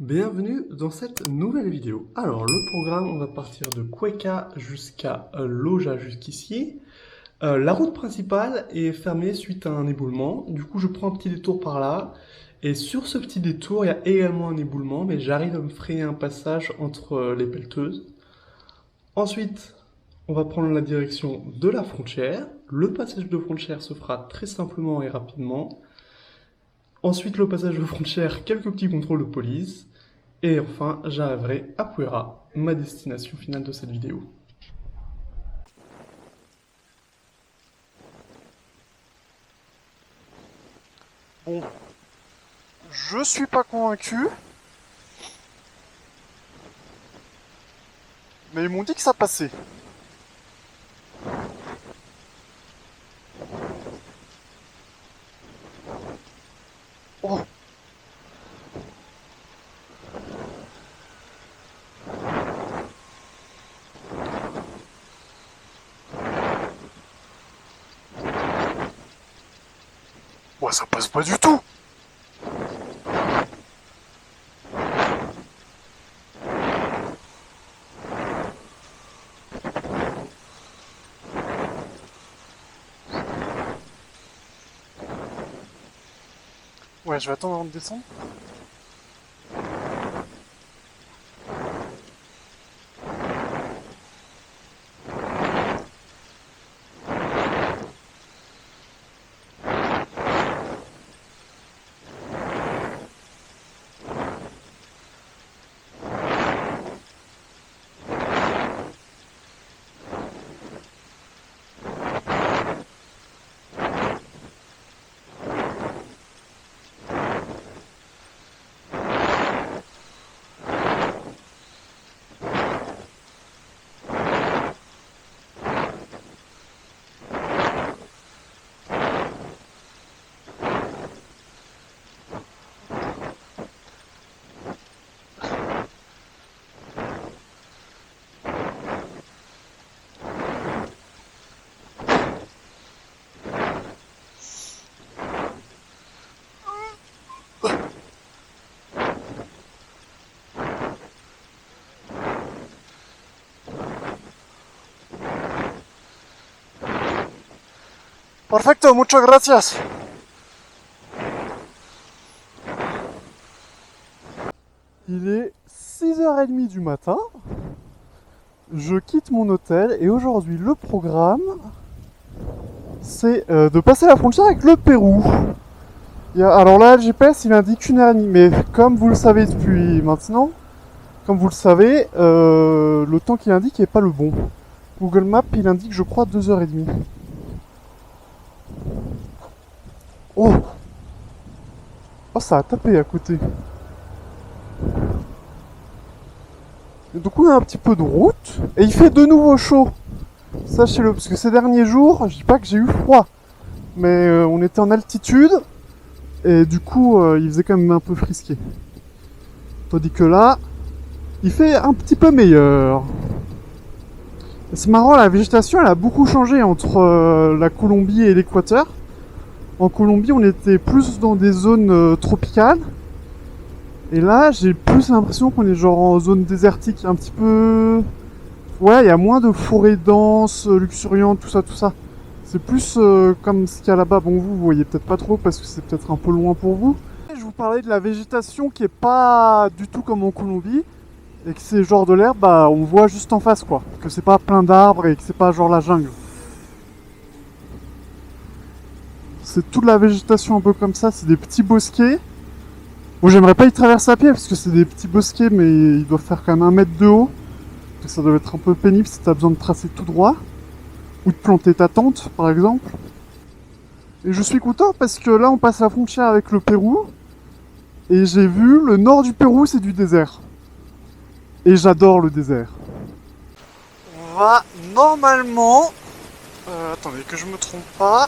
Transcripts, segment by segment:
Bienvenue dans cette nouvelle vidéo. Alors le programme, on va partir de Cuenca jusqu'à Loja jusqu'ici. La route principale est fermée suite à un éboulement. Du coup je prends un petit détour par là. Et sur ce petit détour, il y a également un éboulement, mais j'arrive à me frayer un passage entre les pelleteuses. Ensuite, on va prendre la direction de la frontière. Le passage de frontière se fera très simplement et rapidement. Ensuite, le passage de frontière, quelques petits contrôles de police. Et enfin, j'arriverai à Puera, ma destination finale de cette vidéo. Bon, je suis pas convaincu, mais ils m'ont dit que ça passait. Oh, ouais, ça passe pas du tout. Ouais, je vais attendre avant de descendre. Perfecto, muchas gracias. Il est 6h30 du matin. Je quitte mon hôtel et aujourd'hui le programme c'est de passer la frontière avec le Pérou. Alors là, le GPS il indique 1h30, mais comme vous le savez depuis maintenant, comme vous le savez, le temps qu'il indique n'est pas le bon. Google Maps il indique je crois 2h30. Oh, oh, ça a tapé à côté. Et donc on a un petit peu de route et il fait de nouveau chaud. Sachez-le, parce que ces derniers jours, je dis pas que j'ai eu froid, mais on était en altitude et du coup il faisait quand même un peu frisqué. Tandis que là, il fait un petit peu meilleur. C'est marrant, la végétation elle a beaucoup changé entre la Colombie et l'Équateur. En Colombie, on était plus dans des zones tropicales. Et là, j'ai plus l'impression qu'on est genre en zone désertique, un petit peu. Ouais, il y a moins de forêts denses, luxuriantes, tout ça, tout ça. C'est plus comme ce qu'il y a là-bas. Bon, vous voyez peut-être pas trop parce que c'est peut-être un peu loin pour vous. Je vous parlais de la végétation qui est pas du tout comme en Colombie. Et que c'est genre de l'herbe, bah on voit juste en face quoi. Que c'est pas plein d'arbres et que c'est pas genre la jungle. C'est toute la végétation un peu comme ça, c'est des petits bosquets. Bon, j'aimerais pas y traverser à pied parce que c'est des petits bosquets, mais ils doivent faire quand même 1 mètre de haut. Donc ça doit être un peu pénible si t'as besoin de tracer tout droit. Ou de planter ta tente, par exemple. Et je suis content parce que là, on passe la frontière avec le Pérou. Et j'ai vu, le nord du Pérou, c'est du désert. Et j'adore le désert. On va normalement... attendez, que je me trompe pas.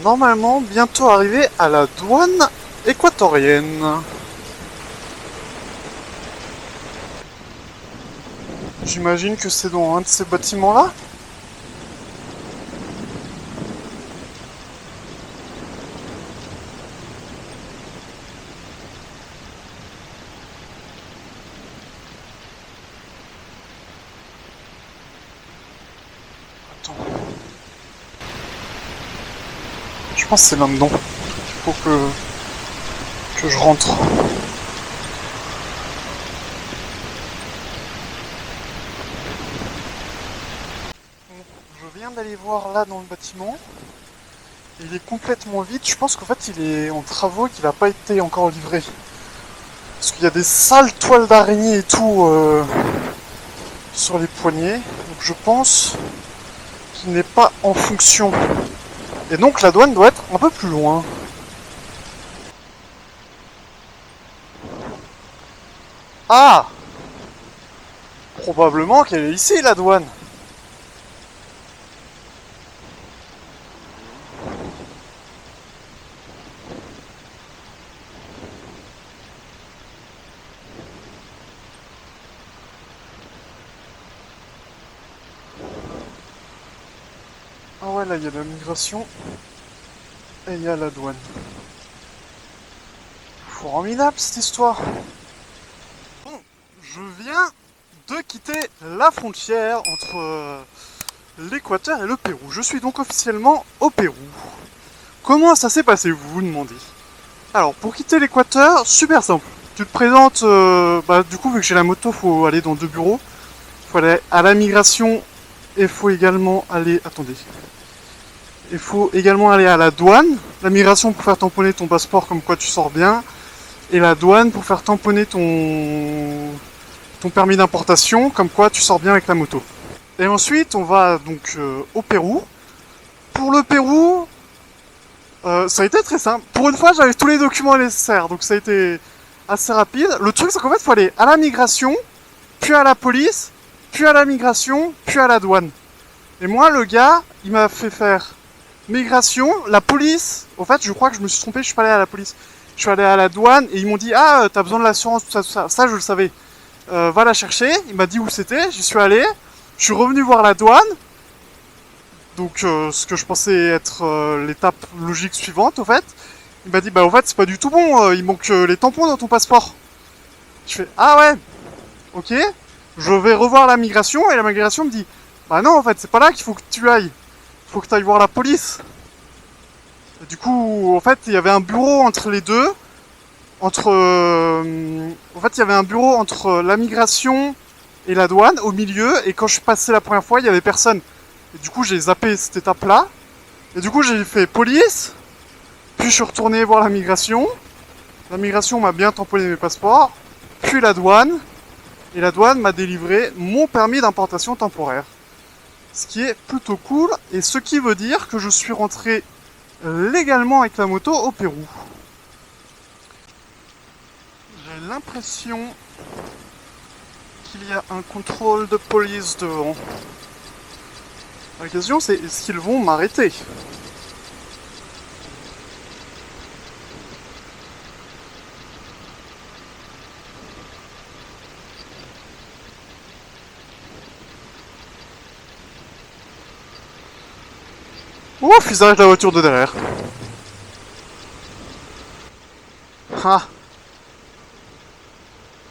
Normalement, bientôt arriver à la douane équatorienne. J'imagine que c'est dans un de ces bâtiments-là. Je pense que c'est là-dedans. Faut que je rentre. Je viens d'aller voir là dans le bâtiment. Il est complètement vide. Je pense qu'en fait il est en travaux et qu'il n'a pas été encore livré. Parce qu'il y a des sales toiles d'araignée et tout sur les poignées. Donc je pense qu'il n'est pas en fonction. Et donc la douane doit être un peu plus loin. Ah! Probablement qu'elle est ici, la douane. Ah ouais, là, il y a la migration. Et il y a la douane. Formidable, cette histoire. Bon, je viens de quitter la frontière entre l'Équateur et le Pérou. Je suis donc officiellement au Pérou. Comment ça s'est passé, vous vous demandez? Alors, pour quitter l'Équateur, super simple. Tu te présentes, du coup, vu que j'ai la moto, faut aller dans 2 bureaux. Faut aller à la migration et faut également aller... Attendez. Il faut également aller à la douane. La migration pour faire tamponner ton passeport comme quoi tu sors bien. Et la douane pour faire tamponner ton permis d'importation comme quoi tu sors bien avec la moto. Et ensuite, on va donc au Pérou. Pour le Pérou, ça a été très simple. Pour une fois, j'avais tous les documents nécessaires, donc ça a été assez rapide. Le truc, c'est qu'en fait, il faut aller à la migration, puis à la police, puis à la migration, puis à la douane. Et moi, le gars, il m'a fait faire migration, la police. En fait, je crois que je me suis trompé, je suis pas allé à la police. Je suis allé à la douane et ils m'ont dit ah, t'as besoin de l'assurance, tout ça, tout ça. Ça, je le savais. Va la chercher. Il m'a dit où c'était, j'y suis allé. Je suis revenu voir la douane. Donc, ce que je pensais être l'étape logique suivante, en fait. Il m'a dit bah, en fait, c'est pas du tout bon, il manque les tampons dans ton passeport. Je fais ah ouais, ok. Je vais revoir la migration et la migration me dit bah non, en fait, c'est pas là qu'il faut que tu ailles. Faut que tu ailles voir la police. Et du coup, en fait, il y avait un bureau entre les deux. En fait, il y avait un bureau entre la migration et la douane, au milieu. Et quand je suis passé la première fois, il y avait personne. Et du coup, j'ai zappé cette étape-là. Et du coup, j'ai fait police. Puis je suis retourné voir la migration. La migration m'a bien tamponné mes passeports. Puis la douane. Et la douane m'a délivré mon permis d'importation temporaire. Ce qui est plutôt cool, et ce qui veut dire que je suis rentré légalement avec la moto au Pérou. J'ai l'impression qu'il y a un contrôle de police devant. La question c'est, est-ce qu'ils vont m'arrêter ? Ouf, ils arrêtent la voiture de derrière. Ah.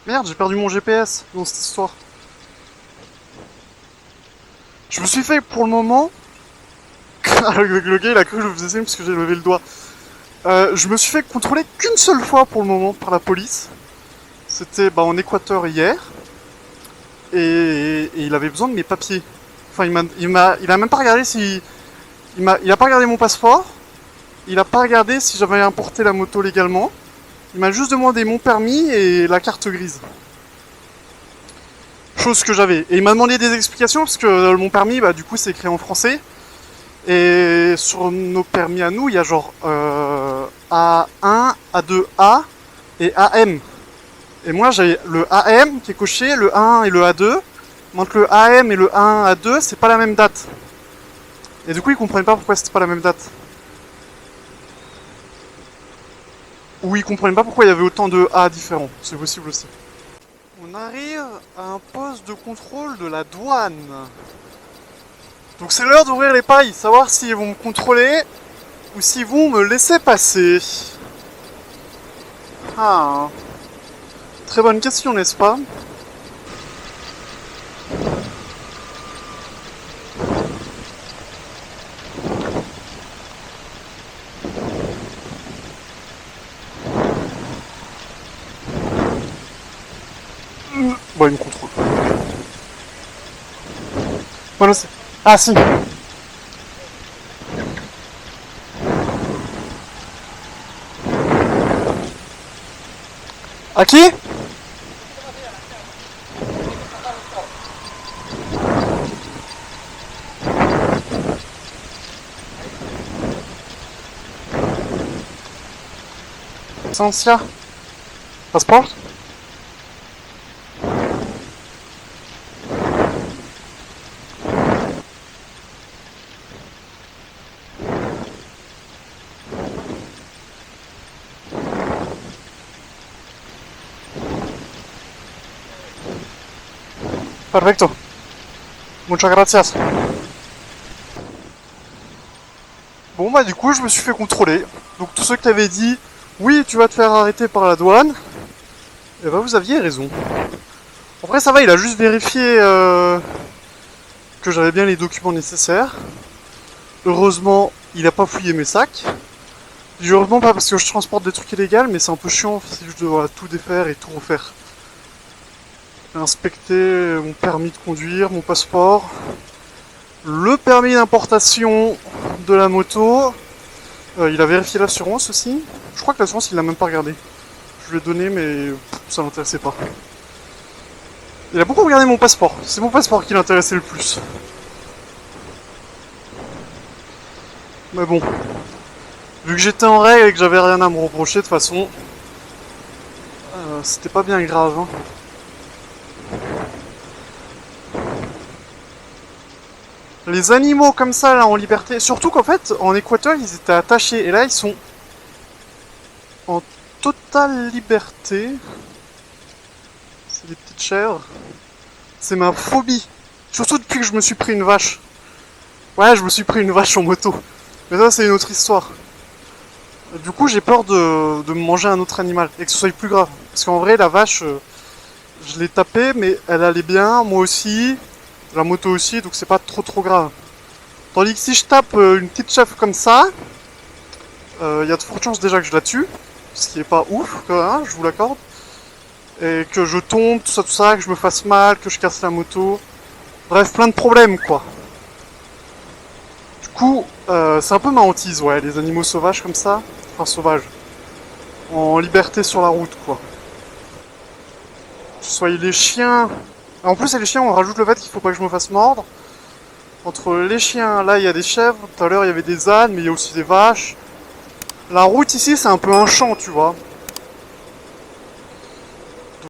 Merde, j'ai perdu mon GPS dans cette histoire. Je me suis fait pour le moment... le gars il a cru que je faisais signe parce que j'ai levé le doigt. Je me suis fait contrôler qu'une seule fois pour le moment par la police. C'était en Équateur hier. Et il avait besoin de mes papiers. Enfin, il a même pas regardé si... Il a pas regardé mon passeport. Il a pas regardé si j'avais importé la moto légalement. Il m'a juste demandé mon permis et la carte grise. Chose que j'avais. Et il m'a demandé des explications parce que mon permis, du coup, c'est écrit en français. Et sur nos permis à nous, il y a genre A1, A2A et AM. Et moi, j'ai le AM qui est coché, le A1 et le A2. Mais entre le AM et le A1, A2, c'est pas la même date. Et du coup, ils comprennent pas pourquoi c'était pas la même date. Ou ils comprennent pas pourquoi il y avait autant de A différents. C'est possible aussi. On arrive à un poste de contrôle de la douane. Donc c'est l'heure d'ouvrir les pailles, savoir s'ils vont me contrôler ou s'ils vont me laisser passer. Ah. Très bonne question, n'est-ce pas ? Bon, il me contrôle. Voilà, c'est... Ah, si. À qui? Sancia. Passport? Perfecto. Muchas gracias. Bon bah du coup je me suis fait contrôler. Donc tous ceux qui avaient dit oui tu vas te faire arrêter par la douane, eh ben vous aviez raison. Après ça va, il a juste vérifié que j'avais bien les documents nécessaires. Heureusement il a pas fouillé mes sacs. Heureusement pas parce que je transporte des trucs illégaux, mais c'est un peu chiant si je dois tout défaire et tout refaire. Inspecter mon permis de conduire, mon passeport, le permis d'importation de la moto. Il a vérifié l'assurance aussi. Je crois que l'assurance il l'a même pas regardé. Je lui ai donné mais ça l'intéressait pas. Il a beaucoup regardé mon passeport. C'est mon passeport qui l'intéressait le plus. Mais bon. Vu que j'étais en règle et que j'avais rien à me reprocher de toute façon, c'était pas bien grave. Hein. Les animaux comme ça là en liberté, surtout qu'en fait en Équateur ils étaient attachés et là ils sont en totale liberté. C'est des petites chèvres. C'est ma phobie. Surtout depuis que je me suis pris une vache. Ouais, je me suis pris une vache en moto. Mais ça c'est une autre histoire. Du coup j'ai peur de me manger un autre animal et que ce soit plus grave. Parce qu'en vrai la vache, je l'ai tapée mais elle allait bien, moi aussi. La moto aussi, donc c'est pas trop grave. Tandis que si je tape une petite chèvre comme ça, il y a de fortes chances déjà que je la tue, ce qui est pas ouf, hein, je vous l'accorde. Et que je tombe, tout ça, que je me fasse mal, que je casse la moto. Bref, plein de problèmes quoi. Du coup, c'est un peu ma hantise, ouais, les animaux sauvages comme ça. Enfin, sauvages. En liberté sur la route quoi. Que ce soit les chiens. En plus, les chiens, on rajoute le fait qu'il faut pas que je me fasse mordre. Entre les chiens, là, il y a des chèvres. Tout à l'heure, il y avait des ânes, mais il y a aussi des vaches. La route ici, c'est un peu un champ, tu vois.